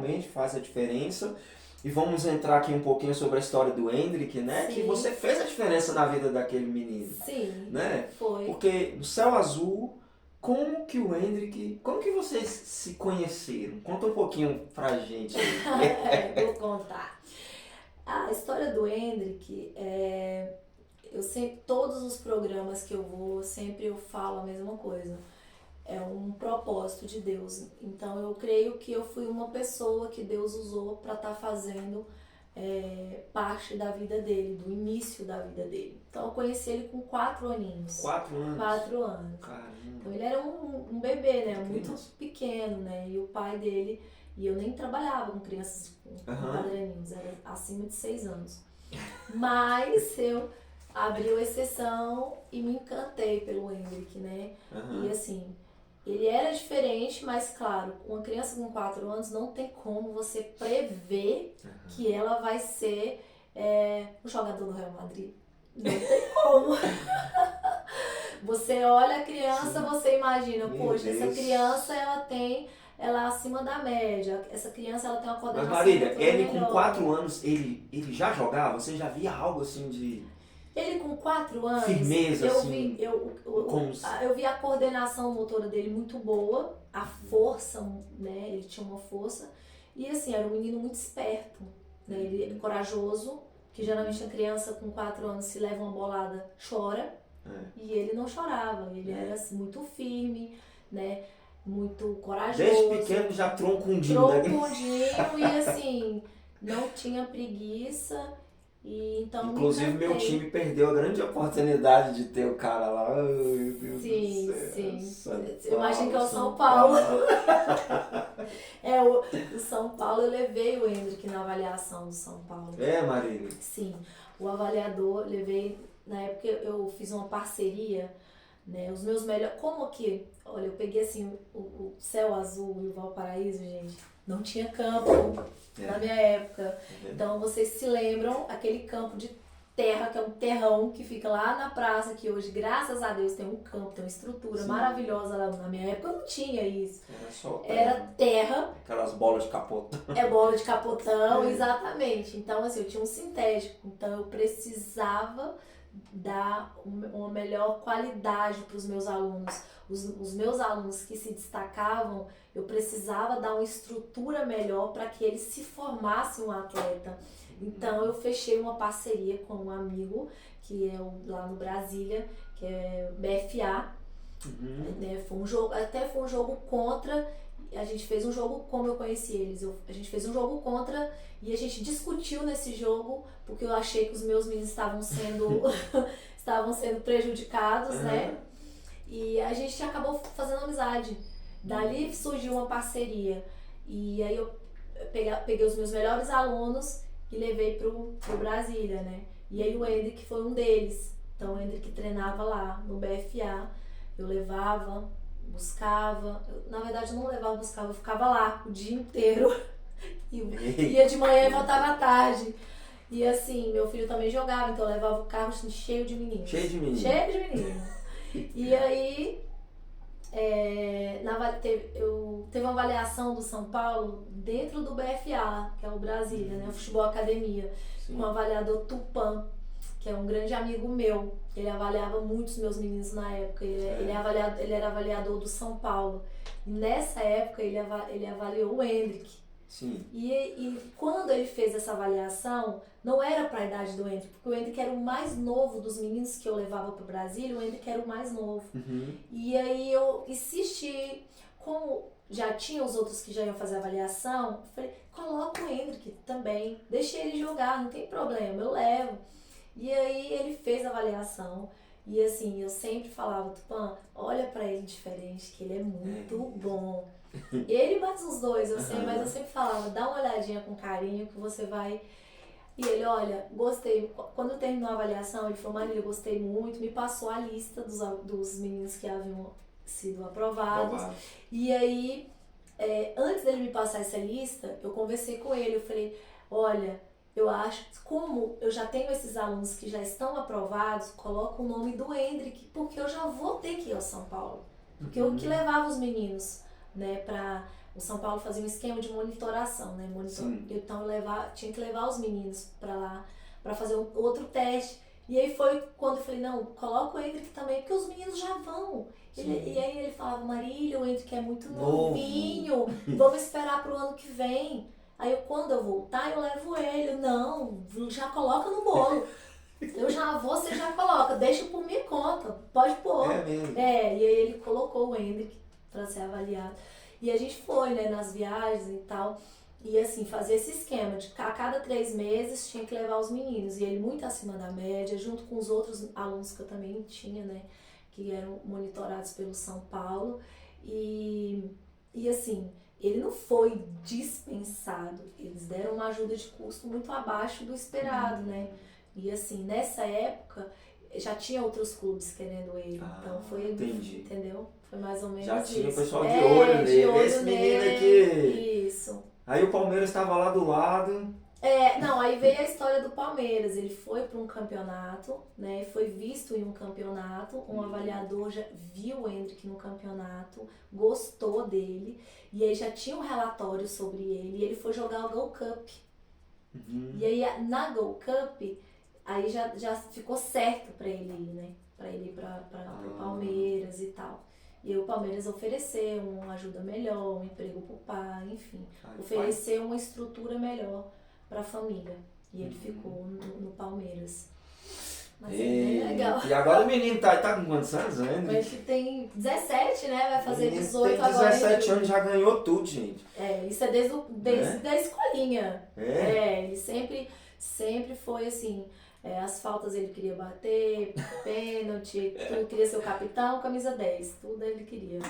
realmente faz a diferença. E vamos entrar aqui um pouquinho sobre a história do Hendrick, né? Sim. Que você fez a diferença na vida daquele menino. Sim, Né? foi. Porque no Céu Azul, como que o Hendrick, como que vocês se conheceram? Conta um pouquinho pra gente. Vou contar. A história do Hendrick, eu sempre, todos os programas que eu vou, sempre eu falo a mesma coisa. É um propósito de Deus. Então eu creio que eu fui uma pessoa que Deus usou para estar fazendo parte da vida dele, do início da vida dele. Então eu conheci ele com 4 aninhos. 4 anos? 4 anos. Caramba. Então ele era um bebê, né? Muito pequeno, né? E o pai dele, e eu nem trabalhava com crianças com 4 aninhos, era acima de 6 anos. Mas eu abri a exceção e me encantei pelo Hendrick, né? E assim, ele era diferente, mas claro, uma criança com 4 anos não tem como você prever que ela vai ser um jogador do Real Madrid. Não tem como. Você olha a criança, você imagina, poxa, essa criança ela é acima da média, essa criança ela tem uma coordenação. Mas Marília, ele melhor. com 4 anos, ele já jogava? Você já via algo assim de... Ele com 4 anos, firmeza, eu assim, eu vi a coordenação motora dele muito boa, a força, né? Ele tinha uma força. E assim, era um menino muito esperto, né? Ele é corajoso, que geralmente a criança com 4 anos se leva uma bolada, chora. E ele não chorava, ele era assim, muito firme, né? Muito corajoso. Desde pequeno já troncundinho. Troncundinho e assim, não tinha preguiça. E então inclusive meu time perdeu a grande oportunidade de ter o cara lá. Ai, meu Deus sim, do céu. Sim. Imagina que é o São Paulo. O São Paulo, eu levei o Hendrick na avaliação do São Paulo. Marília? Sim, o avaliador, levei, na época eu fiz uma parceria, né, os meus melhores, como que, olha, eu peguei assim, o Céu Azul e o Valparaíso, gente, não tinha campo na minha época. Então vocês se lembram, aquele campo de terra, que é um terrão que fica lá na praça, que hoje, graças a Deus, tem um campo, tem uma estrutura maravilhosa lá. Na minha época não tinha isso. Era só terra. Era terra. Aquelas bolas de capotão. Bola de capotão, exatamente. Então, assim, eu tinha um sintético. Então, eu precisava dar uma melhor qualidade para os meus alunos. Os meus alunos que se destacavam, eu precisava dar uma estrutura melhor para que eles se formassem um atleta. Então eu fechei uma parceria com um amigo que é lá no Brasília, que é BFA. Né? Foi um jogo contra. A gente fez um jogo como eu conheci eles. A gente fez um jogo contra e a gente discutiu nesse jogo porque eu achei que os meus meninos estavam sendo prejudicados, né? E a gente acabou fazendo amizade. Dali surgiu uma parceria. E aí eu peguei os meus melhores alunos e levei pro Brasília, né? E aí o Hendrick foi um deles. Então o Hendrick treinava lá no BFA. Eu levava, buscava. Na verdade eu não levava, buscava, eu ficava lá o dia inteiro. Ia de manhã e voltava à tarde. E assim, meu filho também jogava, então eu levava o carro assim, cheio de meninos. Cheio de meninos. E aí, teve uma avaliação do São Paulo dentro do BFA, que é o Brasília, né? O Futebol Academia. Sim. Com o avaliador Tupã, que é um grande amigo meu. Ele avaliava muitos meus meninos na época. Ele era avaliador do São Paulo. E nessa época ele avaliou o Hendrick. Sim. E quando ele fez essa avaliação, não era para a idade do Hendrick, porque o Hendrick era o mais novo dos meninos que eu levava para o Brasil, o Hendrick era o mais novo. E aí eu insisti, como já tinha os outros que já iam fazer a avaliação, eu falei, coloca o Hendrick também, deixa ele jogar, não tem problema, eu levo. E aí ele fez a avaliação. E assim, eu sempre falava, Tupã, olha pra ele diferente, que ele é muito bom. Ele mais os dois, eu sei, mas eu sempre falava, dá uma olhadinha com carinho que você vai... E ele, olha, gostei. Quando terminou a avaliação, ele falou, Marília, gostei muito, me passou a lista dos meninos que haviam sido aprovados. E aí, antes dele me passar essa lista, eu conversei com ele, eu falei, olha... Eu acho, como eu já tenho esses alunos que já estão aprovados, coloco o nome do Hendrick, porque eu já vou ter que ir ao São Paulo. Porque eu que levava os meninos, né, para o São Paulo fazia um esquema de monitoração, né? Sim. Então tinha que levar os meninos pra lá pra fazer outro teste. E aí foi quando eu falei, não, coloca o Hendrick também, porque os meninos já vão. E aí ele falava, Marília, o Hendrick é muito novinho, vamos esperar pro ano que vem. Aí quando eu voltar, eu levo ele. Não, já coloca no bolo. Eu já vou, você já coloca, deixa por minha conta, pode pôr. É mesmo. E aí ele colocou o Hendrick pra ser avaliado. E a gente foi, né, nas viagens e tal. E assim, fazia esse esquema de a cada 3 meses tinha que levar os meninos. E ele muito acima da média, junto com os outros alunos que eu também tinha, né? Que eram monitorados pelo São Paulo. E assim, ele não foi dispensado. Eles deram uma ajuda de custo muito abaixo do esperado, né? E assim, nessa época, já tinha outros clubes querendo ele. Então foi, entendi. Entendeu? Foi mais ou menos Já tinha o isso. pessoal de olho nele. Esse menino aqui. Isso. Aí o Palmeiras estava lá do lado. Não, aí veio a história do Palmeiras. Ele foi para um campeonato, né? Foi visto em um campeonato. Um avaliador já viu o Hendrick no campeonato, gostou dele. E aí já tinha um relatório sobre ele. E ele foi jogar o Gold Cup. E aí na Gold Cup, aí já ficou certo para ele ir, né? Para ele ir para o Palmeiras e tal. E aí o Palmeiras ofereceu uma ajuda melhor, um emprego pro pai, enfim. Ofereceu uma estrutura melhor para a família. E ele ficou no Palmeiras. Mas é bem legal. E agora o menino tá com quantos anos, né? Ele tem 17, né? Vai fazer 18 tem agora. 17 anos, já ganhou tudo, gente. Isso é desde a escolinha. Ele sempre foi assim. As faltas ele queria bater, pênalti, tudo, queria ser o capitão, camisa 10, tudo ele queria.